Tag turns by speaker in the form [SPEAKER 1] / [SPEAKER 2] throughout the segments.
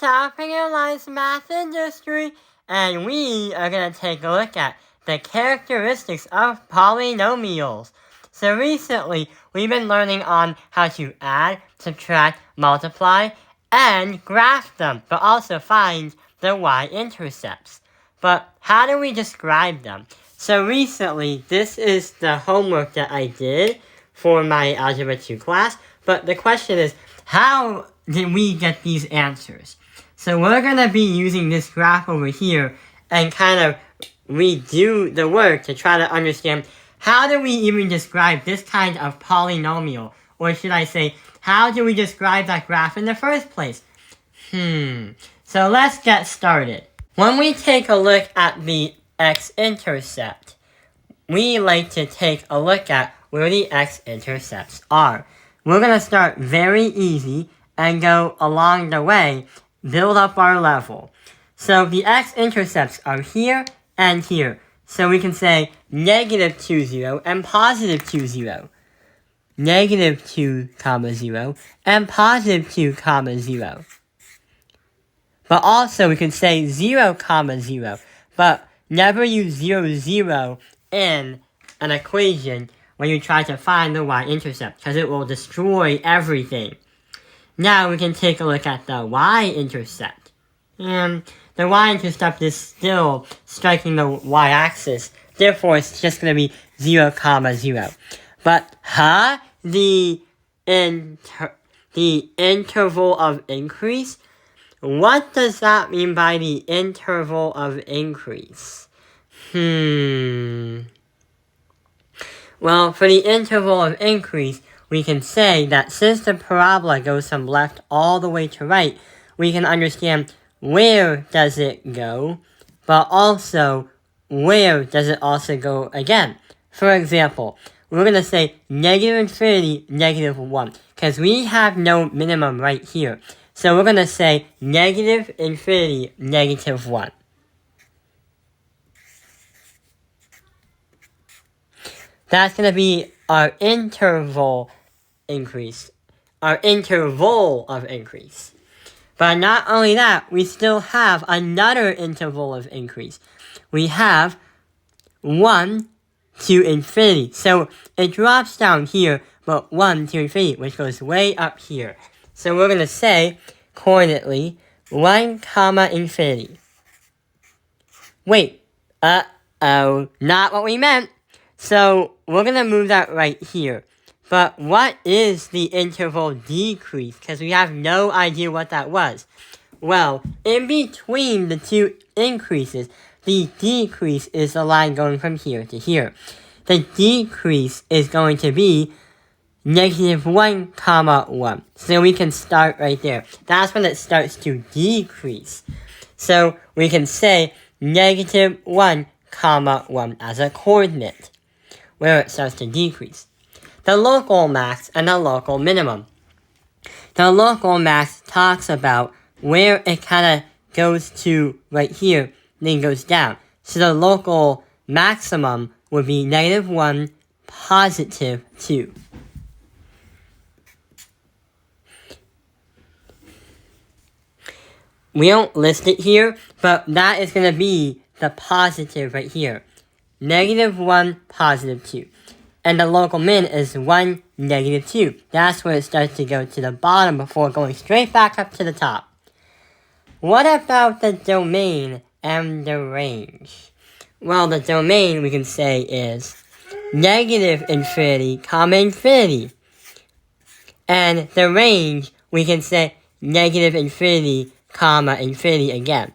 [SPEAKER 1] Top Analyze Math Industry, and we are going to take a look at the characteristics of polynomials. So recently, we've been learning on how to add, subtract, multiply, and graph them, but also find the y-intercepts. But how do we describe them? So recently, this is the homework that I did for my Algebra 2 class, but the question is, how did we get these answers? So we're going to be using this graph over here and kind of redo the work to try to understand how do we even describe this kind of polynomial? Or should I say, how do we describe that graph in the first place? So let's get started. When we take a look at the x-intercept, we like to take a look at where the x-intercepts are. We're going to start very easy and go along the way, build up our level. So the x-intercepts are here and here. So we can say negative 2, 0 and positive 2, 0. Negative 2, 0 and positive 2, 0. But also we can say 0, 0, but never use 0, 0 in an equation when you try to find the y-intercept, because it will destroy everything. Now we can take a look at the y-intercept. And the y-intercept is still striking the y-axis, therefore it's just going to be 0, 0. But the interval of increase? What does that mean by the interval of increase? Well, for the interval of increase, we can say that since the parabola goes from left all the way to right, we can understand where does it go, but also where does it also go again. For example, we're going to say negative infinity, negative 1, because we have no minimum right here. So we're going to say negative infinity, negative 1. That's going to be our interval increase, our interval of increase. But not only that, we still have another interval of increase. We have 1 to infinity. So it drops down here, but 1 to infinity, which goes way up here. So we're going to say, coordinately, 1, infinity. Wait, not what we meant. So we're going to move that right here. But what is the interval decrease? Because we have no idea what that was. Well, in between the two increases, the decrease is the line going from here to here. The decrease is going to be negative 1, 1. So we can start right there. That's when it starts to decrease. So we can say negative 1, 1 as a coordinate, where it starts to decrease. The local max and the local minimum. The local max talks about where it kind of goes to right here, then goes down. So the local maximum would be negative 1, positive 2. We don't list it here, but that is going to be the positive right here. Negative 1, positive 2. And the local min is 1, negative 2. That's where it starts to go to the bottom before going straight back up to the top. What about the domain and the range? Well, the domain we can say is negative infinity, infinity. And the range we can say negative infinity, infinity again.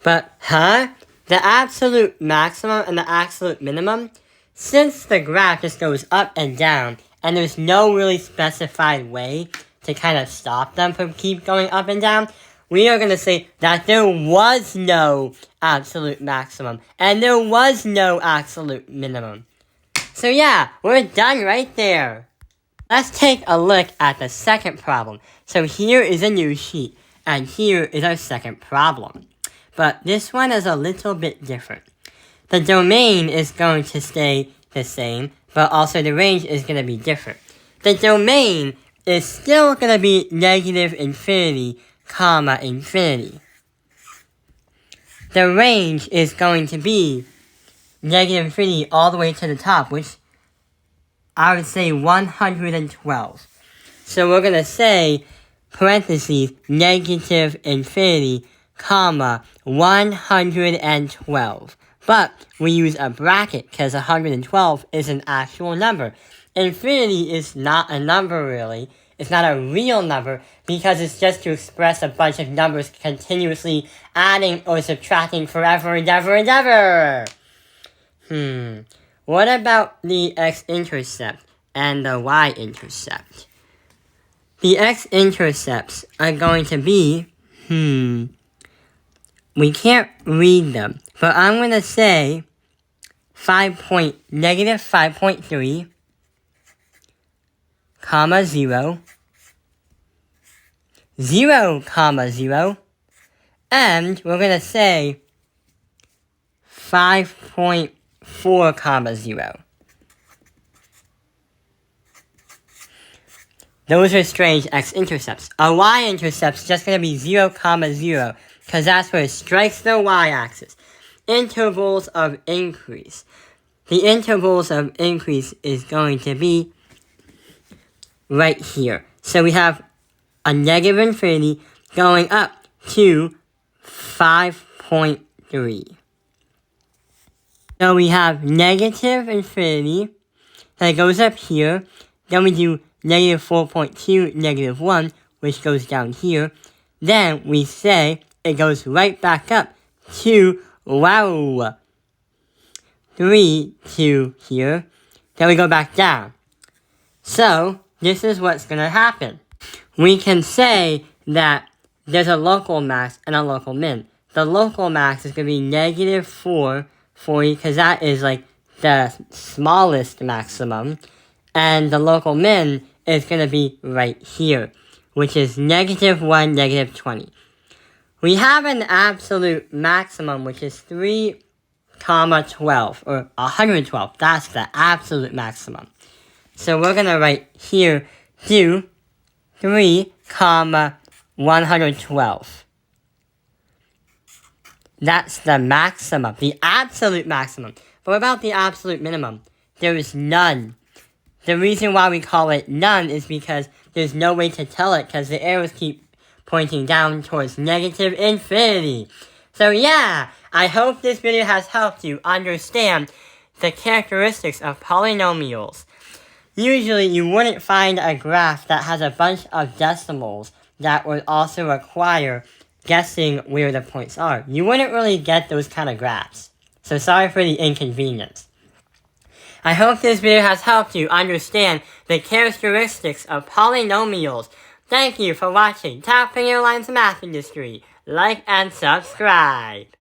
[SPEAKER 1] But, the absolute maximum and the absolute minimum, since the graph just goes up and down, and there's no really specified way to kind of stop them from keep going up and down, we are going to say that there was no absolute maximum, and there was no absolute minimum. So yeah, we're done right there. Let's take a look at the second problem. So here is a new sheet, and here is our second problem. But this one is a little bit different. The domain is going to stay the same, but also the range is going to be different. The domain is still going to be negative infinity, comma, infinity. The range is going to be negative infinity all the way to the top, which I would say 112. So we're going to say, parentheses, negative infinity, comma, 112. But we use a bracket because 112 is an actual number. Infinity is not a number, really. It's not a real number because it's just to express a bunch of numbers continuously adding or subtracting forever and ever and ever. What about the x-intercept and the y-intercept? The x-intercepts are going to be, we can't read them, but I'm going to say negative 5.3, comma 0, 0, comma 0, and we're going to say 5.4, comma 0. Those are strange x-intercepts. A y-intercept's just going to be 0, comma 0, because that's where it strikes the y-axis. Intervals of increase. The intervals of increase is going to be right here. So we have a negative infinity going up to 5.3. So we have negative infinity that goes up here. Then we do negative 4.2, negative 1, which goes down here. Then we say it goes right back up to, 3 to here. Then we go back down. So, this is what's going to happen. We can say that there's a local max and a local min. The local max is going to be negative 440, because that is like the smallest maximum. And the local min is going to be right here, which is negative 1, negative 20. We have an absolute maximum, which is 3, comma 12, or 112. That's the absolute maximum. So we're going to write here, do 3, comma 112. That's the maximum, the absolute maximum. But what about the absolute minimum? There is none. The reason why we call it none is because there's no way to tell it because the arrows keep pointing down towards negative infinity. So yeah, I hope this video has helped you understand the characteristics of polynomials. Usually you wouldn't find a graph that has a bunch of decimals that would also require guessing where the points are. You wouldn't really get those kind of graphs. So sorry for the inconvenience. I hope this video has helped you understand the characteristics of polynomials. Thank you for watching Top Finger Lines Math Industry. Like and subscribe.